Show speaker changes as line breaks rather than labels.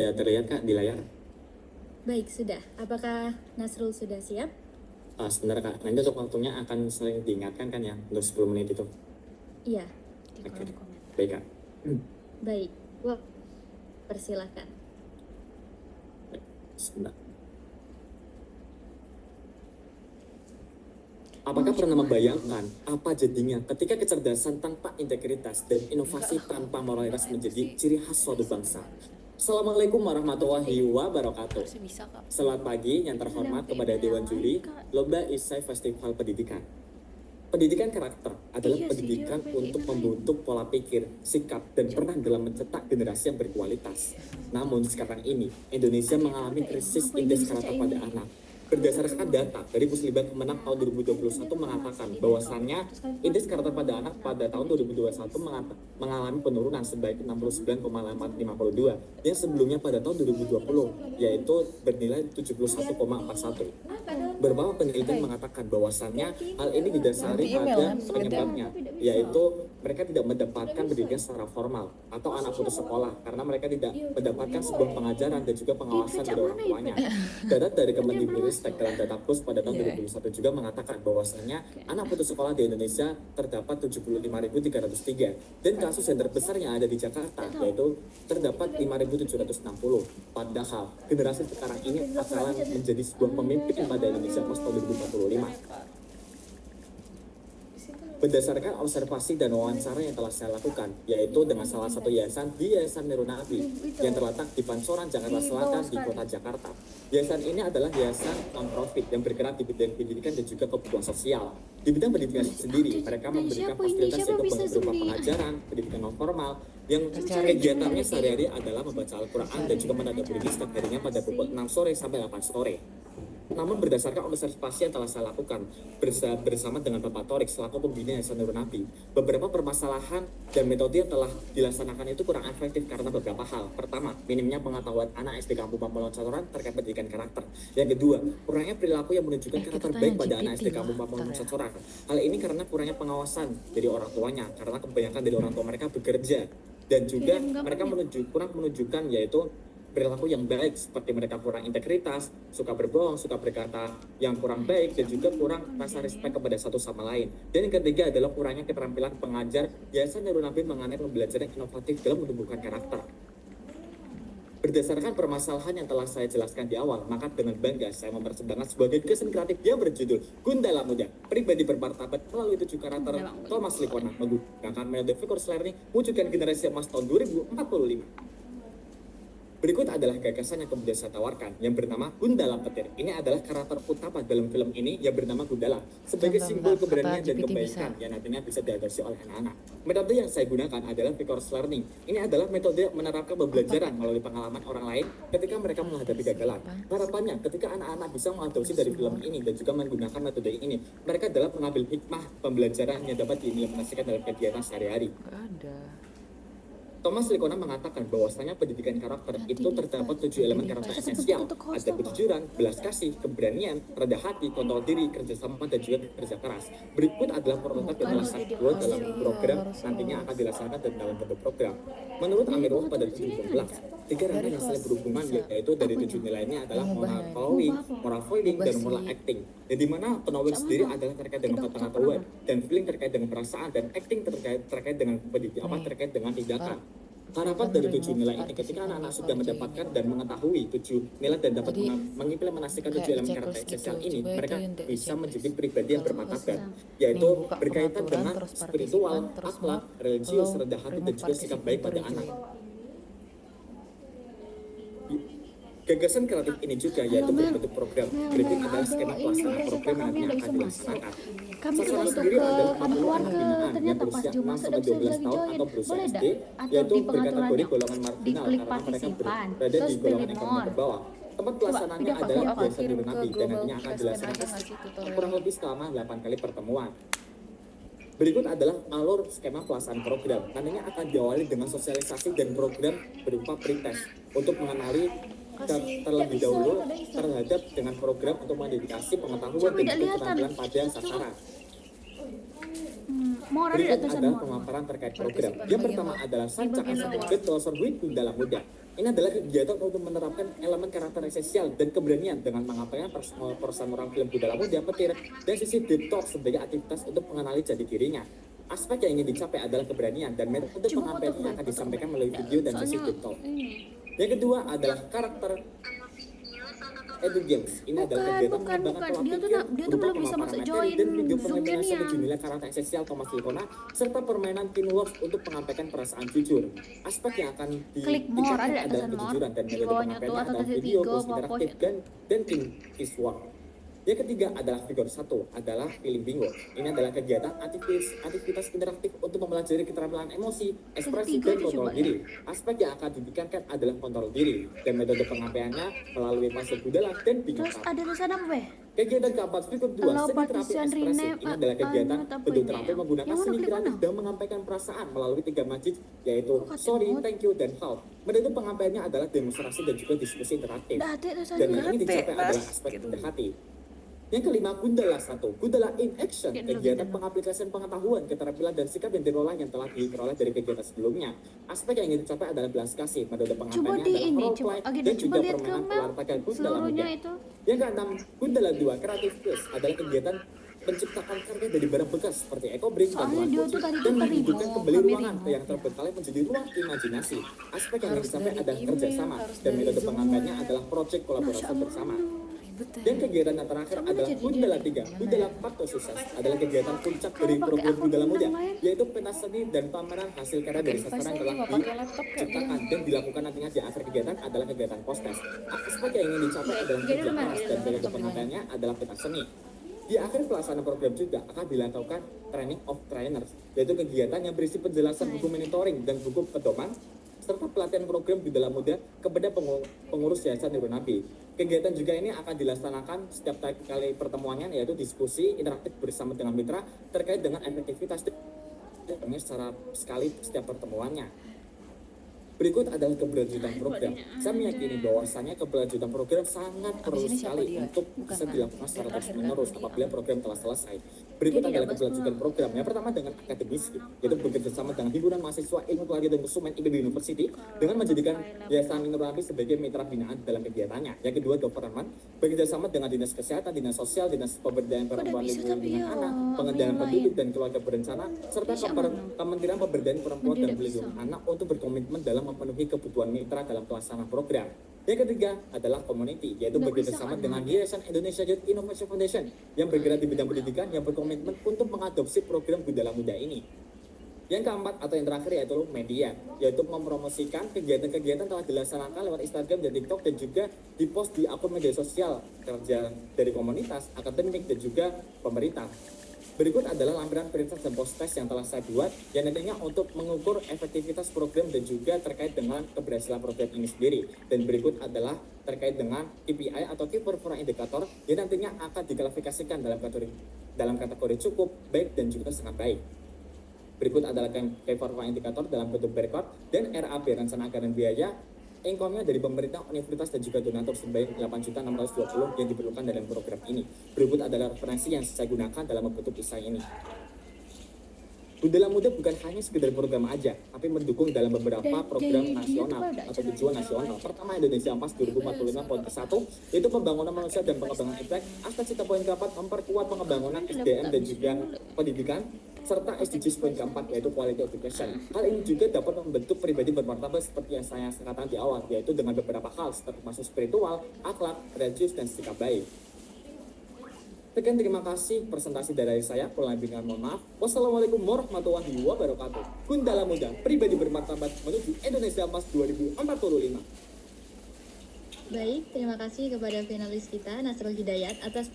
Ya, terlihat Kak di layar.
Baik, sudah. Apakah Nasrul sudah siap?
Sebentar Kak, nanti untuk waktunya akan sering diingatkan kan ya, untuk 10 menit itu.
Iya.
Oke, baik Kak.
Baik. Wah, persilahkan.
Sebentar. Apakah pernah membayangkan apa jadinya ketika kecerdasan tanpa integritas dan inovasi tanpa moralitas menjadi ciri khas suatu bangsa? Assalamualaikum warahmatullahi wabarakatuh. Selamat pagi yang terhormat kepada Dewan Juri Lomba Isai Festival Pendidikan. Pendidikan karakter adalah pendidikan untuk membentuk pola pikir, sikap, dan peran dalam mencetak generasi yang berkualitas. Namun sekarang ini, Indonesia mengalami krisis indeks karakter pada anak. Berdasarkan data dari Muslimbang Kemenang tahun 2021 mengatakan bahwasannya indeks karakter pada anak pada tahun 2021 mengalami penurunan sebaik 69,52 yang sebelumnya pada tahun 2020 yaitu bernilai 71,41. Beberapa penelitian mengatakan bahwasannya hal ini didasari pada penyebabnya, yaitu mereka tidak mendapatkan pendidikan secara formal atau anak putus sekolah karena mereka tidak mendapatkan sebuah pengajaran dan juga pengawasan dari orang tuanya. Data dari Kemendikbudristek dalam data plus pada tahun 2021 juga mengatakan bahwasannya anak putus sekolah di Indonesia terdapat 75.303 dan kasus yang terbesar yang ada di Jakarta yaitu terdapat 5.760. Padahal generasi sekarang ini akan menjadi sebuah pemimpin pada Indonesia pas tahun 2045. Berdasarkan observasi dan wawancara yang telah saya lakukan, yaitu dengan salah satu yayasan di Yayasan Niruna Abi yang terletak di Pancoran, Jakarta Selatan di kota Jakarta. Yayasan ini adalah yayasan non-profit yang bergerak di bidang pendidikan dan juga kebutuhan sosial. Di bidang pendidikan sendiri, mereka memberikan fasilitas yang berupa pengajaran, pendidikan non formal, yang kegiatannya sehari-hari adalah membaca Al-Quran dan juga menadabburi setiap harinya pada pukul 6 sore sampai 8 sore. Namun berdasarkan observasi yang telah saya lakukan bersama dengan Bapak Torik selaku pembina Yayasan Nurul Nabi, beberapa permasalahan dan metode yang telah dilaksanakan itu kurang efektif karena beberapa hal. Pertama, minimnya pengetahuan anak SD Kampung Pamulang Catoran terkait pendidikan karakter. Yang kedua, kurangnya perilaku yang menunjukkan karakter baik pada anak SD Kampung Pamulang Catoran. Hal ini karena kurangnya pengawasan dari orang tuanya, karena kebanyakan dari orang tua mereka bekerja dan juga mereka kurang menunjukkan yaitu perilaku yang baik seperti mereka kurang integritas, suka berbohong, suka berkata yang kurang baik dan juga kurang rasa respect kepada satu sama lain. Dan yang ketiga adalah kurangnya keterampilan pengajar Yayasan Nurul Nabi mengenai pembelajaran inovatif dalam menumbuhkan karakter. Berdasarkan permasalahan yang telah saya jelaskan di awal, maka dengan bangga saya mempersembahkan sebuah gagasan kreatif yang berjudul Gundala Muda, pribadi bermartabat melalui 7 karakter Thomas Likona menggunakan metode Vicors Learning wujudkan generasi emas tahun 2045. Berikut adalah gagasan yang kemudian saya tawarkan yang bernama Gundala Petir. Ini adalah karakter utama dalam film ini yang bernama Gundala sebagai simbol keberanian dan kebaikan yang nantinya bisa diadopsi oleh anak-anak. Metode yang saya gunakan adalah Vicors Learning. Ini adalah metode menerapkan pembelajaran melalui pengalaman orang lain ketika mereka menghadapi kegagalan. Harapannya ketika anak-anak bisa mengadopsi dari film ini dan juga menggunakan metode ini, mereka dapat mengambil hikmah pembelajaran yang dapat diimplementasikan dalam kegiatan sehari-hari. Thomas Likona mengatakan bahwasanya pendidikan karakter itu terdapat 7 elemen karakter esensial. Ada kejujuran, belas kasih, keberanian, rendah hati, kontrol diri, kerjasama, dan juga kerja keras. Berikut adalah prototipe yang telah saya buat dalam program nantinya akan dilaksanakan dalam bentuk program. Menurut Amirullah pada 2016, 3 rangka yang saling berhubungan yaitu dari 7 nilainya adalah moral following, moral avoiding, dan moral acting. Dan di mana knowledge sendiri adalah terkait dengan pengetahuan dan feeling terkait dengan perasaan dan acting terkait dengan terkait dengan tindakan. Harapan dari 7 nilai ini ketika anak-anak sudah mendapatkan dan mengetahui 7 nilai dan dapat mengimplementasikan 7 elemen karakter esensial ini, mereka bisa menjadi pribadi yang bermartabat, yaitu berkaitan dengan spiritual, akhlak, religius, rendah hati, dan juga sikap baik pada anak. Gagasan kreatif ini juga yaitu berbentuk program. Berikut adalah skema pelaksanaan program yang nantinya akan dilaksanakan. Sasaran sendiri adalah 40 anak binaan yang berusia 6 sampai 12 tahun atau berusia SD, yaitu berkategori golongan marginal karena mereka berada di golongan ekonomi ke bawah. Tempat pelaksanaannya adalah Yayasan Nurul Nabi dan nantinya akan dilaksanakan kurang lebih selama 8 kali pertemuan. Berikut adalah alur skema pelaksanaan program. Nantinya akan diawali dengan sosialisasi dan program berupa pretest untuk mengenali terlebih dahulu terhadap dengan program untuk mendedikasi pengetahuan dan keterampilan pada sasaran.
More ada
Berikut
tulisan
adalah
more.
pemaparan terkait
Berarti
program.
sih
Yang
bagian
pertama
bawah.
adalah Sancak
bagian
Asana
bawah.
Getloser Wit Gundala Muda. Ini adalah kegiatan untuk menerapkan elemen karakter esensial dan keberanian dengan mengapaikan perusahaan orang film Gundala Muda petir dan sisi deep talk sebagai aktivitas untuk mengenali jati dirinya. Aspek yang ingin dicapai adalah keberanian dan metode
Coba
penyampaiannya
foto,
akan
foto.
disampaikan melalui video dan sesi
Soalnya
deep talk.
ini.
Yang kedua adalah karakter Edu Games. Ini adalah
Bukan,
kegiatan
bukan,
mengembangkan
bukan.
pola
Dia tuh
pikir
tak- dia tuh
berupa
belum bisa
pemaparan
masuk
materi
join
dan video
Zoom-nya
pengembangan
dia.
sejumlah karakter esensial Thomas Lipona serta permainan teamwork untuk menyampaikan perasaan jujur. Aspek yang akan
Klik more, ada
ditingkatkan adalah
tulisan more.
kejujuran dan
Di
metode
bawahnya tuh
penyampaiannya
atau
adalah
titik
video,
tiga,
post
bawah
interaktif, dan team work. Yang ketiga adalah figur satu adalah feeling bingo. Ini adalah kegiatan aktivitas interaktif untuk mempelajari keterampilan emosi, ekspresi,
Ketiga
dan
itu
kontrol
coba ya.
diri. Aspek yang akan ditingkatkan adalah kontrol diri dan metode penyampaiannya melalui fase budaya dan bingo.
Terus ada tulisan apa ya?
Kegiatan keempat figur dua,
Allow
seni terapi
partition
ekspresi.
rename,
Ini adalah kegiatan
apa
bentuk
ini
terapi
ya?
menggunakan
Yang mana
seni
klik
kreatif
mana?
dan menyampaikan perasaan melalui 3 majik, yaitu
Kok ada
sorry,
mod?
thank you, dan how. Metode penyampaiannya adalah demonstrasi dan juga diskusi interaktif.
Udah ada
Dan
tulisannya.
yang ini dicapai
Mas.
adalah aspek rendah hati. Yang kelima, Gundala 1. Gundala in action,
Kayak dulu
kegiatan
Gundala.
pengaplikasian pengetahuan, keterampilan, dan sikap yang diolah yang telah diperoleh dari kegiatan sebelumnya. Aspek yang ingin dicapai adalah belas kasih. Metode
Coba
penyampaiannya
di
adalah
ini,
role
coba
play
oke,
dan
coba
juga
lihat ke
permainan
map
olahraga Gundala
seluruhnya
muda.
itu.
Yang keenam, Gundala 2 Creative Plus adalah kegiatan menciptakan karya dari barang bekas seperti eco-brick dan
Soalnya
bahan
dia
kunci
tuh tadi
dan
tuh
menghidupkan
Rimo,
kembali
kami
ruangan
Rimo.
yang terbengkalai menjadi ruang imajinasi. Aspek yang ingin
Harus
dicapai
dari
adalah
email,
kerjasama
harus
dan
dari
metode
Zoom.
penyampaiannya adalah proyek kolaborasi
Masya Allah.
bersama.
Ribet ya.
Dan kegiatan yang terakhir
Sama
adalah
jadi
Gundala
dia.
3. Gundala Parto Sukses adalah kegiatan puncak
Kalau
dari
pakai
program
akun
Gundala Muda,
yang lain.
yaitu pentas seni dan pameran hasil karya dari
Pakai
sasaran
device
telah
lagi, nggak pakai laptop kayak
diciptakan
dia.
dan dilakukan nantinya di akhir kegiatan adalah kegiatan postes. Aspek yang ingin dicapai adalah
Jadi
kerja
udah
keras
main,
dan
udah
metode
main.
penyampaiannya adalah pentas seni. Di akhir pelaksanaan program juga akan dilakukan training of trainers, yaitu kegiatan yang berisi penjelasan buku monitoring dan buku pedoman serta pelatihan program Gundala Muda kepada pengurus Yayasan Nurul Nabi. Kegiatan juga ini akan dilaksanakan setiap kali pertemuannya, yaitu diskusi interaktif bersama dengan mitra terkait dengan efektivitas secara sekali setiap pertemuannya. Berikut adalah keberlanjutan program. Saya meyakini bahwasannya keberlanjutan program sangat perlu
ini siapa
sekali
dia?
untuk
Bukan
bisa
kan?
dilakukan secara
Yang
terus
terakhir
menerus
kan?
apabila program telah selesai. Berikut
Jadi
adalah
dapat
keberlanjutan
semua.
program. Yang pertama dengan akademisi, yaitu bekerjasama dengan himpunan mahasiswa ilmu pelayaran dan konsumen IPB University dengan menjadikan Yayasan Nurul Nabi sebagai mitra binaan dalam kegiatannya. Yang kedua, government, bekerjasama dengan dinas kesehatan, dinas sosial, dinas pemberdayaan perempuan
bisa
dan
tapi
perlindungan
ya,
anak,
apa
pengendalian
yang
penduduk
lain?
dan keluarga berencana, serta
Bisa
Kementerian Pemberdayaan Perempuan dan
Tidak
Perlindungan
bisa.
Anak untuk berkomitmen dalam memenuhi kebutuhan mitra dalam pelaksanaan program. Yang ketiga adalah community, yaitu
Nggak
bekerjasama
bisa,
dengan Yayasan Indonesia Youth Innovation Foundation yang bergerak di bidang pendidikan yang berkomitmen untuk mengadopsi program Gundala Muda ini. Yang keempat atau yang terakhir yaitu media, yaitu mempromosikan kegiatan-kegiatan telah dilaksanakan lewat Instagram dan TikTok dan juga dipost di akun media sosial kerja dari komunitas, akademik dan juga pemerintah. Berikut adalah lampiran prioritas dan post-test yang telah saya buat yang nantinya untuk mengukur efektivitas program dan juga terkait dengan keberhasilan program ini sendiri. Dan berikut adalah terkait dengan KPI atau Key Performance Indicator yang nantinya akan diklasifikasikan dalam kategori cukup, baik dan juga sangat baik. Berikut adalah Key Performance Indicator dalam bentuk berikut dan RAB rencana anggaran biaya income-nya dari pemerintah, universitas dan juga donatur sebanyak 8.620 yang diperlukan dalam program ini. Berikut adalah referensi yang saya gunakan dalam membentuk kisah ini. Gundala Muda bukan hanya sekedar program aja, tapi mendukung dalam beberapa program nasional atau tujuan nasional. Pertama, Indonesia Emas 2045 poin ke-1, yaitu pembangunan manusia dan pengembangan impact. Aspek cita poin keempat, memperkuat pengembangan SDM dan juga pendidikan, serta SDGs poin keempat, yaitu quality education. Hal ini juga dapat membentuk pribadi bermartabat seperti yang saya katakan di awal, yaitu dengan beberapa hal termasuk spiritual, akhlak, religius, dan sikap baik. Sekian, terima kasih presentasi dari saya. Kurang lebih mohon maaf. Wassalamualaikum warahmatullahi wabarakatuh. Gundala Muda, pribadi bermartabat menuju Indonesia Emas 2045.
Baik, terima kasih kepada finalis kita Nasrul Hidayat atas